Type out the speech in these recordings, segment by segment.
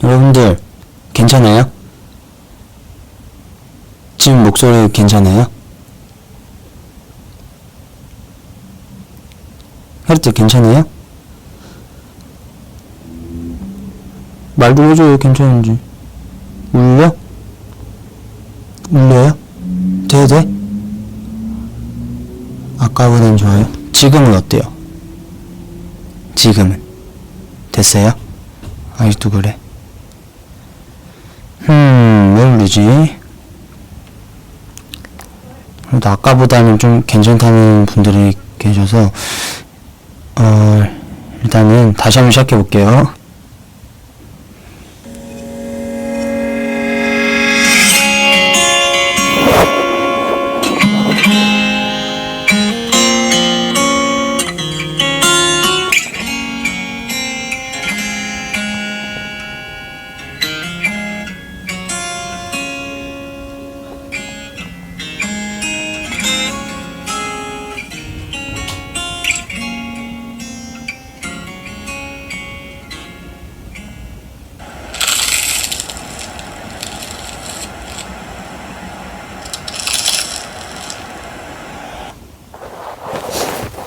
여러분들 괜찮아요? 지금 목소리 괜찮아요? 혈때 괜찮아요? 말 좀 해줘요. 괜찮은지. 울려? 울려요? 돼? 아까보단 좋아요? 지금은 어때요? 지금은 됐어요? 아직도 그래? 왜 울리지? 그래도 아까보다는 좀 괜찮다는 분들이 계셔서 일단은 다시 한번 시작해 볼게요.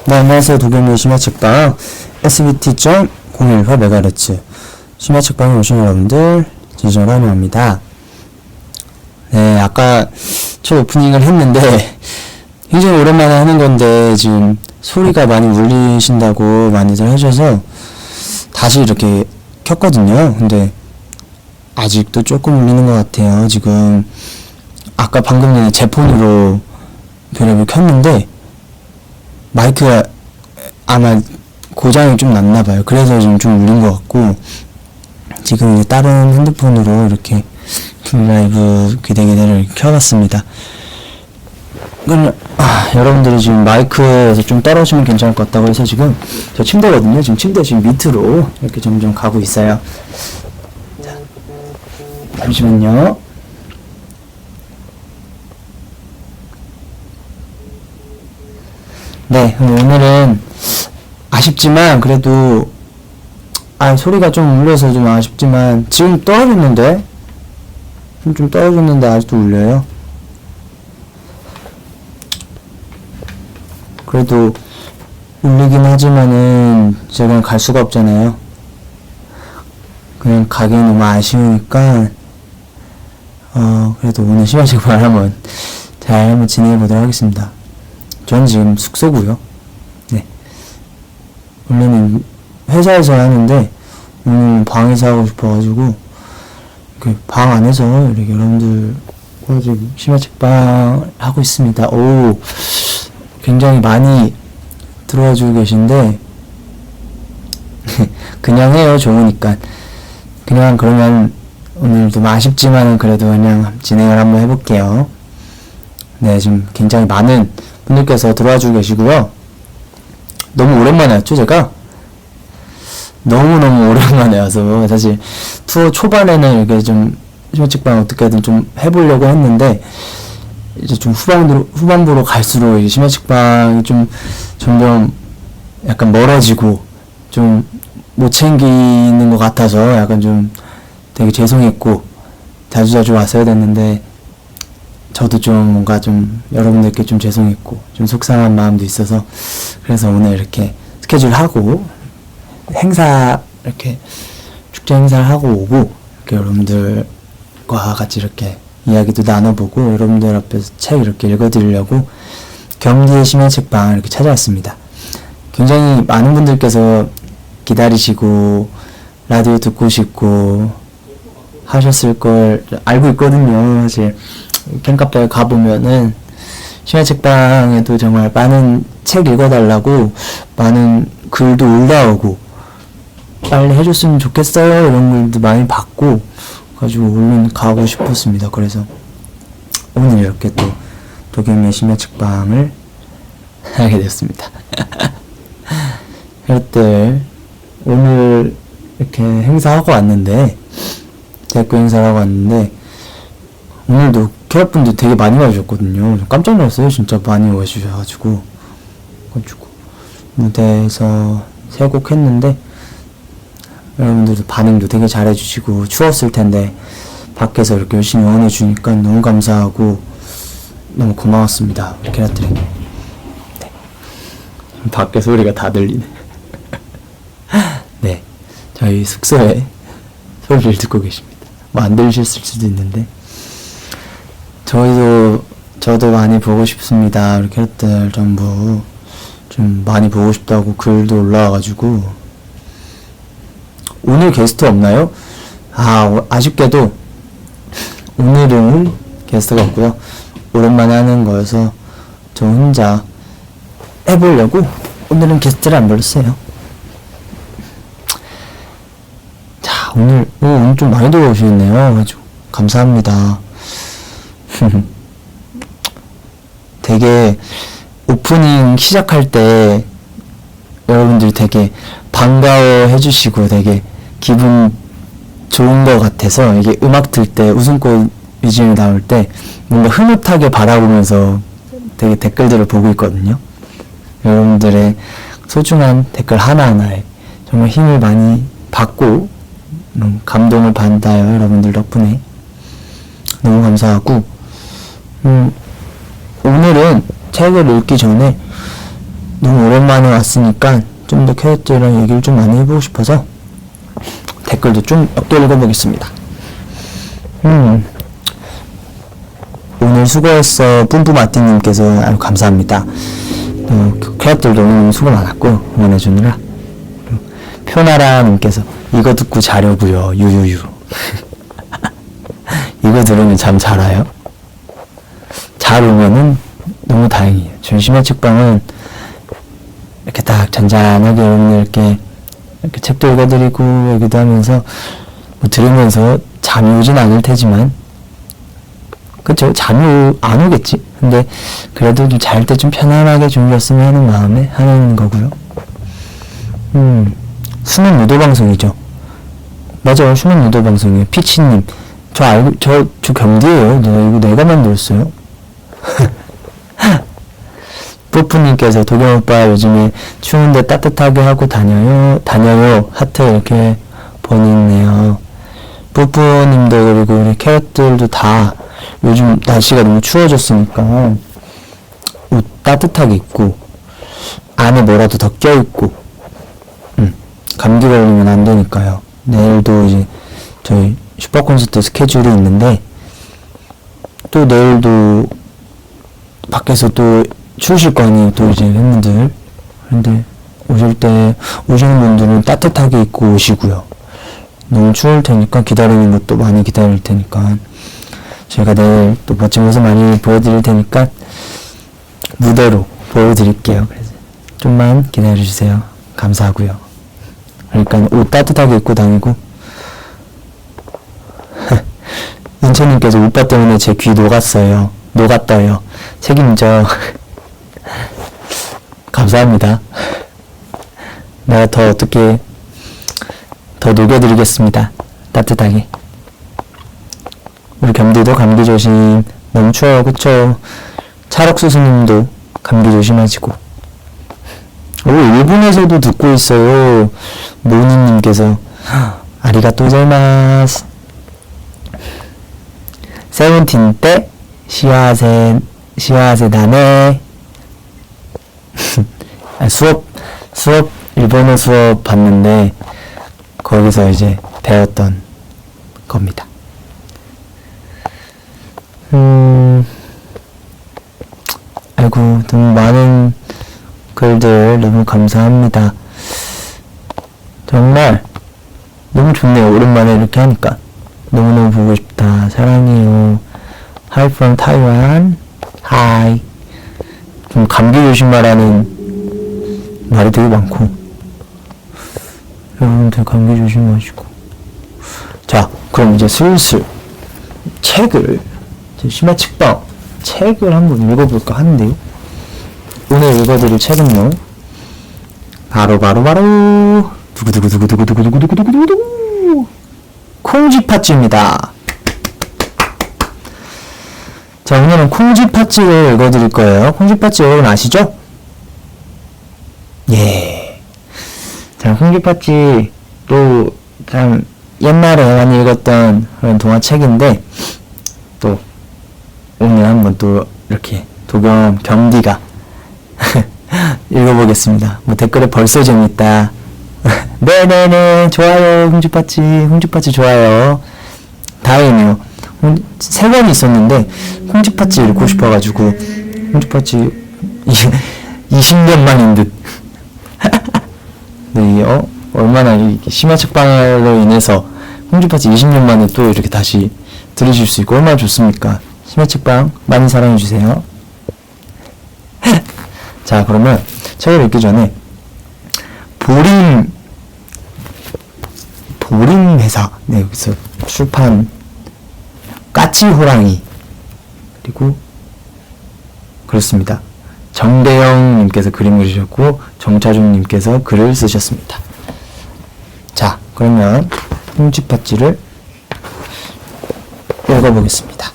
네, 안녕하세요. 도겸의 심야책방 SBT.018MHz 심야책방에 오신 여러분들 진심으로 환영합니다. 네, 아까 첫 오프닝을 했는데 굉장히 오랜만에 하는 건데 지금 소리가 많이 울리신다고 많이들 하셔서 다시 이렇게 켰거든요. 근데 아직도 조금 울리는 것 같아요. 지금 아까 방금 전에 제 폰으로 벼렴을 켰는데 마이크가 아마 고장이 좀 났나봐요. 그래서 지금 좀 울린 것 같고, 지금 이제 다른 핸드폰으로 이렇게 라이브 귀대기대를 켜봤습니다. 그러면 여러분들이 지금 마이크에서 좀 떨어지면 괜찮을 것 같다고 해서 지금 저 침대거든요. 지금 침대 지금 밑으로 이렇게 점점 가고 있어요. 자, 잠시만요. 네, 오늘은 아쉽지만 그래도 소리가 좀 울려서 좀 아쉽지만 지금 떨어졌는데 좀 떨어졌는데 아직도 울려요. 그래도 울리긴 하지만은 제가 그냥 갈 수가 없잖아요. 그냥 가기 너무 아쉬우니까 그래도 오늘 심야책방을 한번 잘 한번 진행해 보도록 하겠습니다. 저는 지금 숙소고요. 네. 원래는 회사에서 하는데 오늘 방에서 하고 싶어가지고 그 방 안에서 이렇게 여러분들과 지금 심야책방 하고 있습니다. 오, 굉장히 많이 들어와주고 계신데 그냥 해요. 좋으니까. 그냥 그러면 오늘 좀 아쉽지만은 그래도 그냥 진행을 한번 해볼게요. 네, 지금 굉장히 많은 분들께서 들어와주고 계시고요. 너무 오랜만에 왔죠, 제가? 너무너무 오랜만에 와서 사실 투어 초반에는 이렇게 좀 심야책방 어떻게든 좀 해보려고 했는데 이제 좀 후반부로 갈수록 이제 심야책방이 좀 점점 약간 멀어지고 좀 못 챙기는 것 같아서 약간 좀 되게 죄송했고 자주자주 왔어야 됐는데 저도 좀 뭔가 좀 여러분들께 좀 죄송했고 좀 속상한 마음도 있어서 그래서 오늘 이렇게 스케줄 하고 행사 이렇게 축제 행사를 하고 오고 이렇게 여러분들과 같이 이렇게 이야기도 나눠보고 여러분들 앞에서 책 이렇게 읽어드리려고 경기의 심야책방을 이렇게 찾아왔습니다. 굉장히 많은 분들께서 기다리시고 라디오 듣고 싶고 하셨을 걸 알고 있거든요. 사실 캔카페에 가보면은 심야책방에도 정말 많은 책 읽어달라고 많은 글도 올라오고 빨리 해줬으면 좋겠어요 이런 글도 많이 받고 가지고 얼른 가고 싶었습니다. 그래서 오늘 이렇게 또 도겸의 심야책방을 하게 되었습니다. 이럴 오늘 이렇게 행사하고 왔는데 대학교 행사를 하고 왔는데 오늘도 캐럿분들 되게 많이 와주셨거든요. 깜짝 놀랐어요. 진짜 많이 와주셔가지고 무대에서 3곡 했는데 여러분들도 반응도 되게 잘해주시고 추웠을 텐데 밖에서 이렇게 열심히 응원해주니까 너무 감사하고 너무 고마웠습니다. 캐럿들에게. 네. 밖에 소리가 다 들리네. 네, 저희 숙소에 소리를 듣고 계십니다. 뭐 안 들으실 수도 있는데 저도 많이 보고 싶습니다. 우리 캐럿들 전부 좀 많이 보고 싶다고 글도 올라와가지고. 오늘 게스트 없나요? 아쉽게도 오늘은 게스트가 없고요. 오랜만에 하는 거여서 저 혼자 해보려고 오늘은 게스트를 안 불렀어요. 자, 오늘 좀 많이 들어오시겠네요. 아주 감사합니다. 되게 오프닝 시작할 때 여러분들이 되게 반가워해 주시고 되게 기분 좋은 것 같아서, 이게 음악 틀 때 웃음꽃 BGM 나올 때 뭔가 흐뭇하게 바라보면서 되게 댓글들을 보고 있거든요. 여러분들의 소중한 댓글 하나하나에 정말 힘을 많이 받고 감동을 받아요. 여러분들 덕분에 너무 감사하고, 오늘은 책을 읽기 전에 너무 오랜만에 왔으니까 좀 더 캐럿들이랑 얘기를 좀 많이 해보고 싶어서 댓글도 좀 몇 개 읽어보겠습니다. 오늘 수고했어 뿜뿜아띠님께서 아주 감사합니다. 캐럿들도 너무 수고 많았고 응원해주느라. 표나라님께서 이거 듣고 자려고요 유유유. 이거 들으면 잠 잘 와요? 잘 오면은 너무 다행이에요. 저희 심야 책방은 이렇게 딱 잔잔하게 여러분들께 이렇게 책도 읽어드리고 얘기도 하면서 뭐 들으면서 잠이 오진 않을 테지만, 그쵸? 잠이 안 오겠지? 근데 그래도 좀 잘 때 좀 편안하게 주무셨으면 하는 마음에 하는 거고요. 수면 유도 방송이죠. 맞아요, 수면 유도 방송이에요. 피치님, 저 겸디예요. 이거 내가 만들었어요. 푸푸님께서 도겸 오빠 요즘에 추운데 따뜻하게 하고 다녀요 하트 이렇게 보내네요. 푸푸님도 그리고 우리 캐럿들도 다 요즘 날씨가 너무 추워졌으니까 옷 따뜻하게 입고 안에 뭐라도 더 껴입고, 감기 걸리면 안 되니까요. 내일도 이제 저희 슈퍼콘서트 스케줄이 있는데 또 내일도 밖에서 또 추우실 거 아니에요, 또 이제 팬분들. 근데 오시는 분들은 따뜻하게 입고 오시고요. 너무 추울 테니까 기다리는 것도 많이 기다릴 테니까 저희가 내일 또 멋진 모습 많이 보여드릴 테니까 무대로 보여드릴게요. 그래서 좀만 기다려주세요. 감사하고요. 그러니까 옷 따뜻하게 입고 다니고. 인천님께서 오빠 때문에 제 귀 녹았어요. 녹았어요. 책임져. 감사합니다. 내가 더 어떻게 더 녹여드리겠습니다. 따뜻하게. 우리 겸디도 감기 조심. 너무 추워요, 그쵸? 찰옥수수님도 감기 조심하시고. 일본에서도 듣고 있어요. 모니님께서 아리가또 고자이마스. 세븐틴 때 시와세 나네. 일본어 수업 봤는데 거기서 이제 배웠던 겁니다. 아이고, 너무 많은 글들 너무 감사합니다. 정말 너무 좋네요. 오랜만에 이렇게 하니까 너무너무 보고 싶다. 사랑해요. Hi from Taiwan. Hi. 좀 감기 조심하라는 말이 되게 많고, 여러분들 감기 조심하시고. 자, 그럼 이제 슬슬 책을, 심야 책방 책을 한번 읽어볼까 하는데요. 오늘 읽어드릴 책은요, 바로 두구두구두구두구두구두구두구두구두구 콩쥐팥쥐입니다. 자, 오늘은 콩쥐팥쥐를 읽어드릴 거예요. 콩쥐팥쥐 여러분 아시죠? 예. 자, 콩쥐팥쥐 또 참 옛날에 많이 읽었던 그런 동화책인데 또 오늘 한번 또 이렇게 도겸 겸디가 읽어보겠습니다. 뭐 댓글에 벌써 재밌다. 네네네 좋아요. 홍주파치 좋아요. 다행이네요. 3번 있었는데 홍주파치 읽고 싶어가지고 홍주파치 20년 만인 듯. 네, 얼마나 이 심야책방으로 인해서 홍주파치 20년 만에 또 이렇게 다시 들으실 수 있고 얼마나 좋습니까? 심야책방 많이 사랑해주세요. 자, 그러면 책을 읽기 전에 보림 회사, 네, 여기서 출판 까치호랑이, 그리고 그렇습니다. 정대영님께서 그림을 주셨고 정차중님께서 글을 쓰셨습니다. 자, 그러면 홍주파치를 읽어보겠습니다.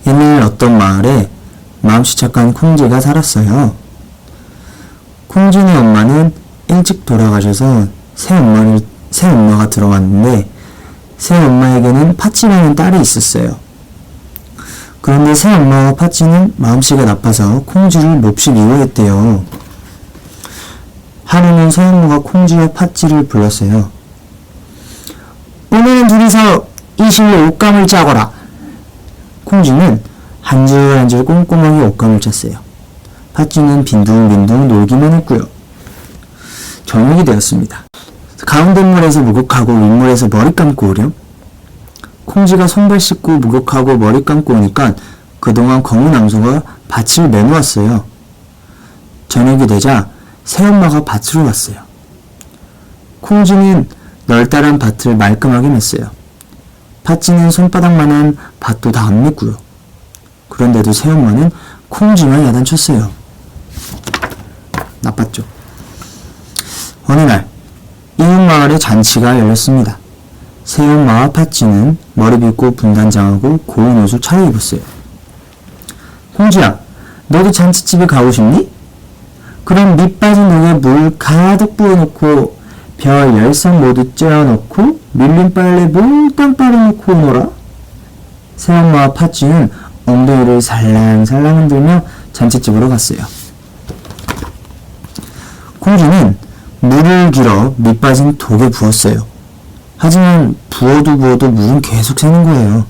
옛날 어떤 마을에 마음씨 착한 콩쥐가 살았어요. 콩쥐네 엄마는 일찍 돌아가셔서 새 엄마가 들어왔는데 새 엄마에게는 파치라는 딸이 있었어요. 그런데 새 엄마와 파치는 마음씨가 나빠서 콩쥐를 몹시 미워했대요. 하루는 새 엄마가 콩쥐와 파치를 불렀어요. 오늘은 둘이서 이 실로 옷감을 짜거라. 콩쥐는 한 줄 한 줄 꼼꼼하게 옷감을 짰어요. 파치는 빈둥빈둥 놀기만 했고요. 저녁이 되었습니다. 가운데 물에서 목욕하고 윗물에서 머리 감고 오렴. 콩쥐가 손발 씻고 목욕하고 머리 감고 오니까 그동안 검은 암소가 밭을 내놓았어요. 저녁이 되자 새엄마가 밭으로 왔어요. 콩쥐는 널따란 밭을 말끔하게 맸어요. 파치는 손바닥만한 밭도 다 안 맸고요. 그런데도 새엄마는 콩쥐만 야단쳤어요. 나빴죠. 어느 날 이웃마을에 잔치가 열렸습니다. 새엄마와 파치는 머리 빗고 분단장하고 고운 옷을 차려입었어요. 콩쥐야, 너도 잔치집에 가고 싶니? 그럼 밑 빠진 독에 물 가득 부어놓고 별 10성 모두 쪄놓고 밀린 빨래 몽땅 빨아놓고 오너라. 새엄마와 파치는 엉덩이를 살랑살랑 흔들며 잔치집으로 갔어요. 콩쥐는 물을 길어 밑 빠진 독에 부었어요. 하지만 부어도 물은 계속 새는 거예요.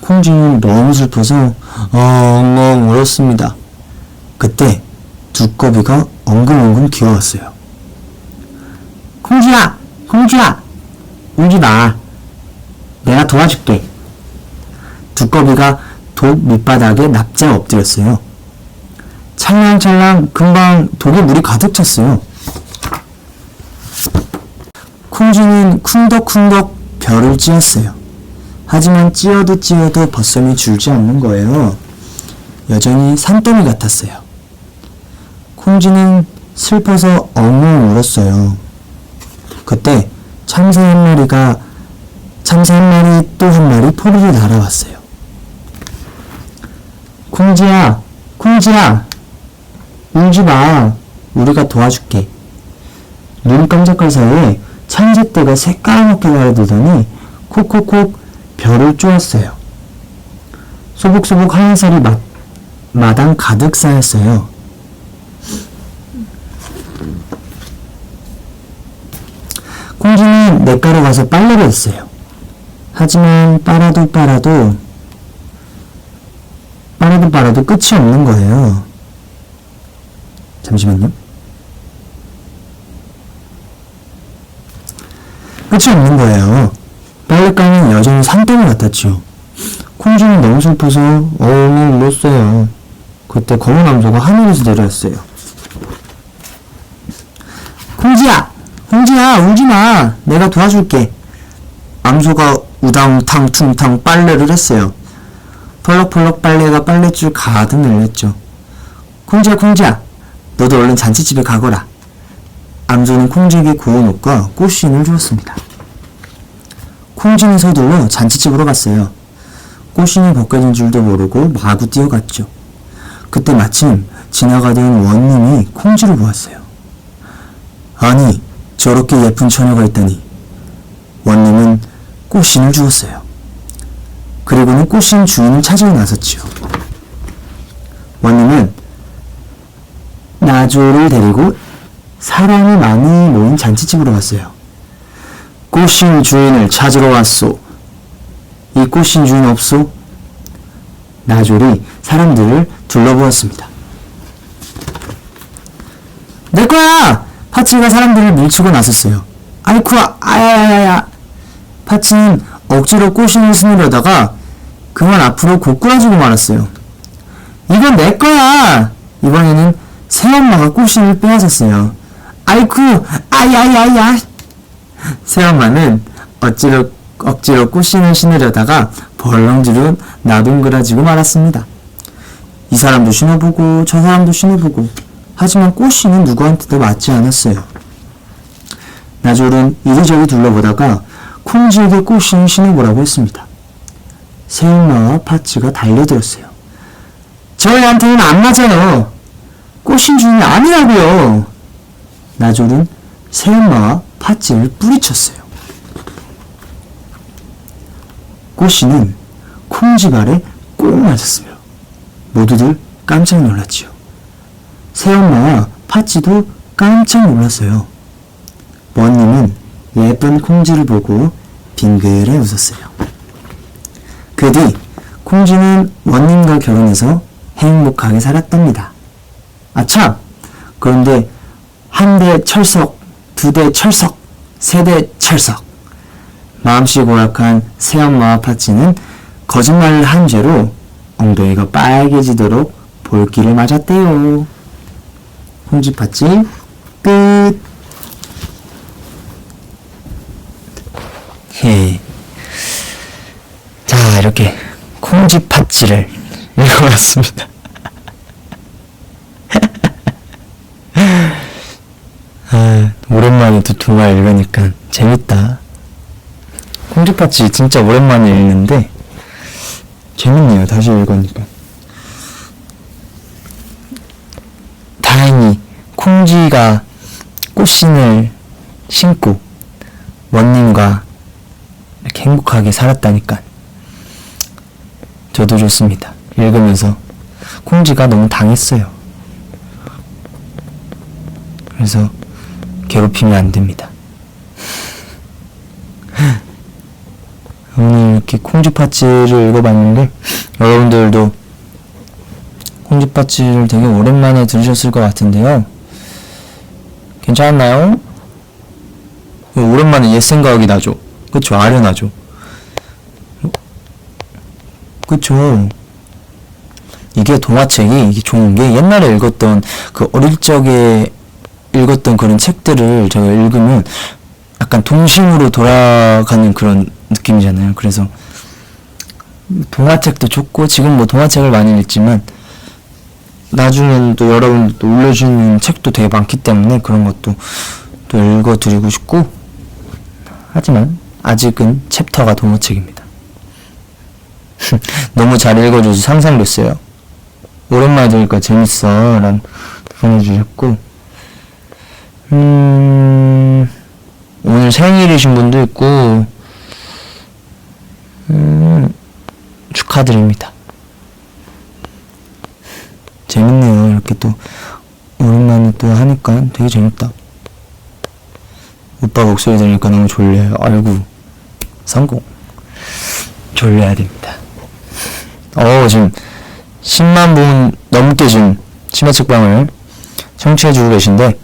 콩쥐는 너무 슬퍼서 엉엉 울었습니다. 그때 두꺼비가 엉금엉금 기어왔어요. 콩쥐야! 울지마. 내가 도와줄게. 두꺼비가 독 밑바닥에 납작 엎드렸어요. 찰랑찰랑 금방 독에 물이 가득 찼어요. 콩쥐는 쿵덕쿵덕 별을 찧었어요. 하지만 찧어도 벗샘이 줄지 않는 거예요. 여전히 산더미 같았어요. 콩쥐는 슬퍼서 엉엉 울었어요. 그때 참새 한 마리 또 한 마리 포리를 날아왔어요. 콩쥐야, 울지마. 우리가 도와줄게. 눈 깜짝할 사이에 참새떼가 새까맣게 날아들더니 콕콕콕 별을 쪼았어요. 소복소복 하얀살이 마당 가득 쌓였어요. 콩쥐는 냇가로 가서 빨래를 했어요. 하지만 빨아도 끝이 없는 거예요. 잠시만요. 끝이 없는 거예요. 빨랫감은 여전히 산더미 같았죠. 콩쥐는 너무 슬퍼서 엉엉 울었어요. 그때 검은 암소가 하늘에서 내려왔어요. 콩쥐야, 울지마. 내가 도와줄게. 암소가 우당탕 빨래를 했어요. 펄럭펄럭 빨래가 빨랫줄 가득 늘렸죠. 콩쥐야, 너도 얼른 잔치집에 가거라. 암소는 콩쥐에게 고운 옷과 꽃신을 주었습니다. 콩쥐는 서둘러 잔치집으로 갔어요. 꽃신이 벗겨진 줄도 모르고 마구 뛰어갔죠. 그때 마침 지나가던 원님이 콩쥐를 보았어요. 아니, 저렇게 예쁜 처녀가 있다니. 원님은 꽃신을 주었어요. 그리고는 꽃신 주인을 찾으러 나섰지요. 원님은 나조를 데리고 사람이 많이 모인 잔치집으로 갔어요. 꽃신 주인을 찾으러 왔소. 이 꽃신 주인 없소? 나졸이 사람들을 둘러보았습니다. 내 거야! 파치가 사람들을 밀치고 나섰어요. 아이쿠, 아야야야. 파치는 억지로 꽃신을 스누려다가 그만 앞으로 고꾸라지고 말았어요. 이건 내 거야! 이번에는 새엄마가 꽃신을 빼앗았어요. 아이쿠, 아야야야. 새엄마는 억지로 꽃신을 신으려다가 벌렁지로 나동그라지고 말았습니다. 이 사람도 신어보고 저 사람도 신어보고 하지만 꽃신은 누구한테도 맞지 않았어요. 나졸은 이리저리 둘러보다가 콩쥐에게 꽃신을 신어보라고 했습니다. 새엄마와 파치가 달려들었어요. 저희한테는 안 맞아요. 꽃신 주인이 아니라고요. 나졸은 새엄마와 파치를 뿌리쳤어요. 꽃신은 콩쥐 발에 꼭 맞았어요. 모두들 깜짝 놀랐지요. 새엄마와 파치도 깜짝 놀랐어요. 원님은 예쁜 콩쥐를 보고 빙그레 웃었어요. 그 뒤 콩쥐는 원님과 결혼해서 행복하게 살았답니다. 아참! 그런데 한 대 철석, 두 대 철석, 세 대 철석. 마음씨 고약한 새엄마와 파치는 거짓말을 한 죄로 엉덩이가 빨개지도록 볼기를 맞았대요. 콩쥐 파치 끝. 예. 자, 이렇게 콩쥐 파치를 읽어봤습니다. 오랜만에 또 두 말 읽으니까 재밌다. 콩쥐 파치 진짜 오랜만에 읽는데 재밌네요. 다시 읽으니까. 다행히 콩쥐가 꽃신을 신고 원님과 이렇게 행복하게 살았다니까 저도 좋습니다. 읽으면서 콩쥐가 너무 당했어요. 그래서 괴롭히면 안 됩니다. 오늘 이렇게 콩쥐 파치를 읽어봤는데 여러분들도 콩쥐 파치를 되게 오랜만에 들으셨을 것 같은데요. 괜찮았나요? 오랜만에 옛 생각이 나죠. 그쵸? 아련하죠. 그쵸? 이게 동화책이 이게 좋은 게 옛날에 읽었던 그 어릴 적에 읽었던 그런 책들을 제가 읽으면 약간 동심으로 돌아가는 그런 느낌이잖아요. 그래서 동화책도 좋고 지금 뭐 동화책을 많이 읽지만 나중에는 또 여러분들 또 올려주는 책도 되게 많기 때문에 그런 것도 또 읽어드리고 싶고 하지만 아직은 챕터가 동화책입니다. 너무 잘 읽어줘서 상상됐어요. 오랜만에 들으니까 재밌어 라는 보내주셨고 오늘 생일이신 분도 있고 축하드립니다. 재밌네요. 이렇게 또 오랜만에 또 하니까 되게 재밌다. 오빠 목소리 들으니까 너무 졸려요. 아이고 성공. 졸려야 됩니다. 지금 10만 분 넘게 지금 심야책방을 청취해주고 계신데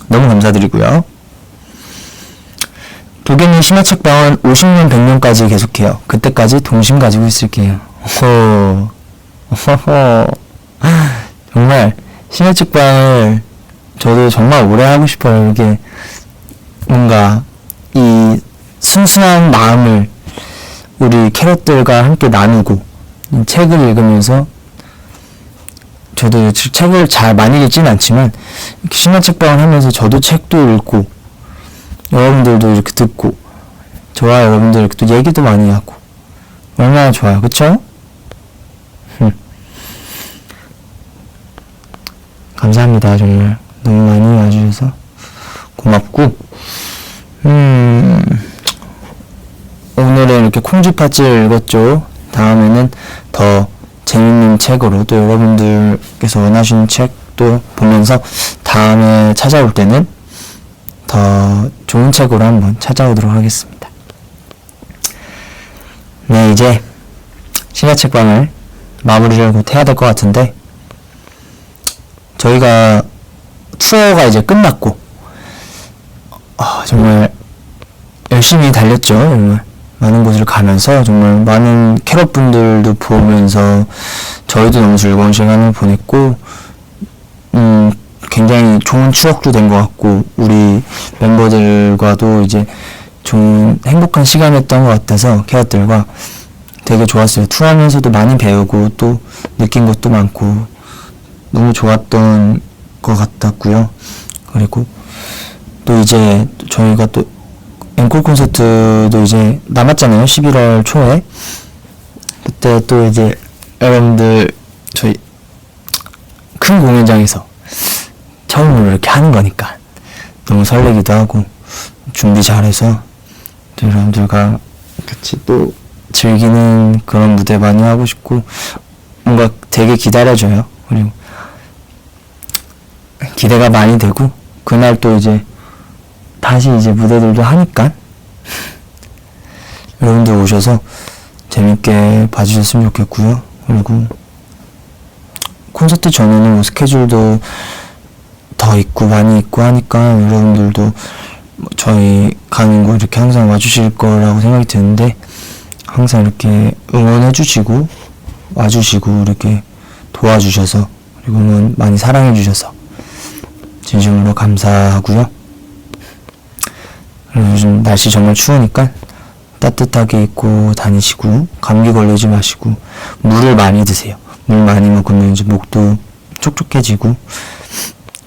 너무 감사드리고요. 도겸이 심야책방은 50년 100년까지 계속해요. 그때까지 동심 가지고 있을게요. 정말 심야책방을 저도 정말 오래 하고 싶어요. 이게 뭔가 이 순수한 마음을 우리 캐럿들과 함께 나누고 책을 읽으면서 저도 책을 잘 많이 읽지는 않지만 이렇게 심야책방을 하면서 저도 책도 읽고 여러분들도 이렇게 듣고 저와 여러분들 이렇게 또 얘기도 많이 하고 얼마나 좋아요. 그쵸? 감사합니다. 정말 너무 많이 와주셔서 고맙고, 오늘은 이렇게 콩쥐팥을 읽었죠. 다음에는 더 재밌는 책으로, 또 여러분들께서 원하시는 책도 보면서 다음에 찾아올 때는 더 좋은 책으로 한번 찾아오도록 하겠습니다. 네, 이제 심야책방을 마무리를 곧 해야 될 것 같은데, 저희가 투어가 이제 끝났고, 정말 열심히 달렸죠. 정말 많은 곳을 가면서 정말 많은 캐럿분들도 보면서 저희도 너무 즐거운 시간을 보냈고, 굉장히 좋은 추억도 된 것 같고, 우리 멤버들과도 이제 좋은 행복한 시간이었던 것 같아서 캐럿들과 되게 좋았어요. 투어하면서도 많이 배우고 또 느낀 것도 많고 너무 좋았던 것 같았고요. 그리고 또 이제 저희가 또 앵콜 콘서트도 이제 남았잖아요. 11월 초에. 그때 또 이제 여러분들 저희 큰 공연장에서 처음으로 이렇게 하는 거니까 너무 설레기도 하고, 준비 잘해서 또 여러분들과 같이 또 즐기는 그런 무대 많이 하고 싶고, 뭔가 되게 기다려져요. 그리고 기대가 많이 되고, 그날 또 이제 다시 이제 무대들도 하니까 여러분들 오셔서 재밌게 봐주셨으면 좋겠고요. 그리고 콘서트 전에는 뭐 스케줄도 더 있고 많이 있고 하니까 여러분들도 저희 가는 거 이렇게 항상 와주실 거라고 생각이 드는데, 항상 이렇게 응원해주시고 와주시고 이렇게 도와주셔서, 그리고 응원 많이 사랑해주셔서 진심으로 감사하고요. 그리고 요즘 날씨 정말 추우니까 따뜻하게 입고 다니시고, 감기 걸리지 마시고 물을 많이 드세요. 물 많이 먹으면 이제 목도 촉촉해지고,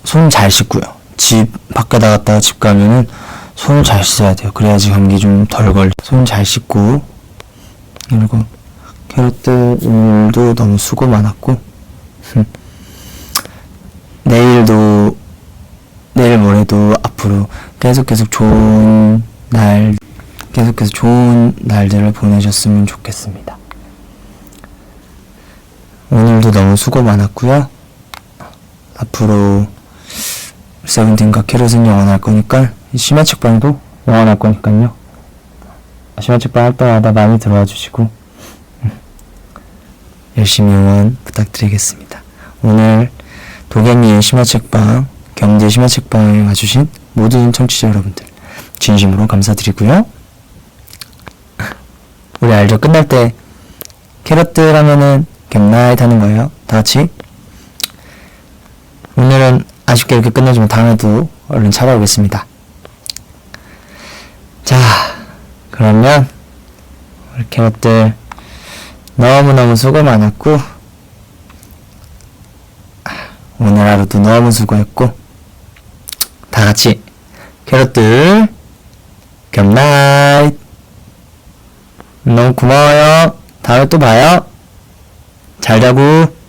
손 잘 씻고요. 집 밖에 나갔다가 집 가면은 손을 잘 씻어야 돼요. 그래야지 감기 좀 덜 걸려. 손 잘 씻고. 그리고 캐럿들 오늘도 너무 수고 많았고, 내일 모레도 앞으로 계속해서 좋은 날들을 보내셨으면 좋겠습니다. 오늘도 너무 수고 많았고요. 앞으로 세븐틴과 캐럿은 영원할 거니까, 심야책방도 영원할 거니까요. 심야책방 할 때마다 많이 들어와 주시고 열심히 응원 부탁드리겠습니다. 오늘 도겸이의 심야책방, 경제 심야책방에 와주신 모든 청취자 여러분들 진심으로 감사드리고요. 우리 알죠? 끝날 때 캐럿들 하면은 굿나잇 하는 거예요. 다 같이. 오늘은 아쉽게 이렇게 끝내지만 다음에도 얼른 찾아오겠습니다. 자, 그러면 우리 캐럿들 너무너무 수고 많았고, 오늘 하루도 너무 수고했고, 다 같이 캐럿들 굿나잇. 너무 고마워요. 다음에 또 봐요. 잘 자고.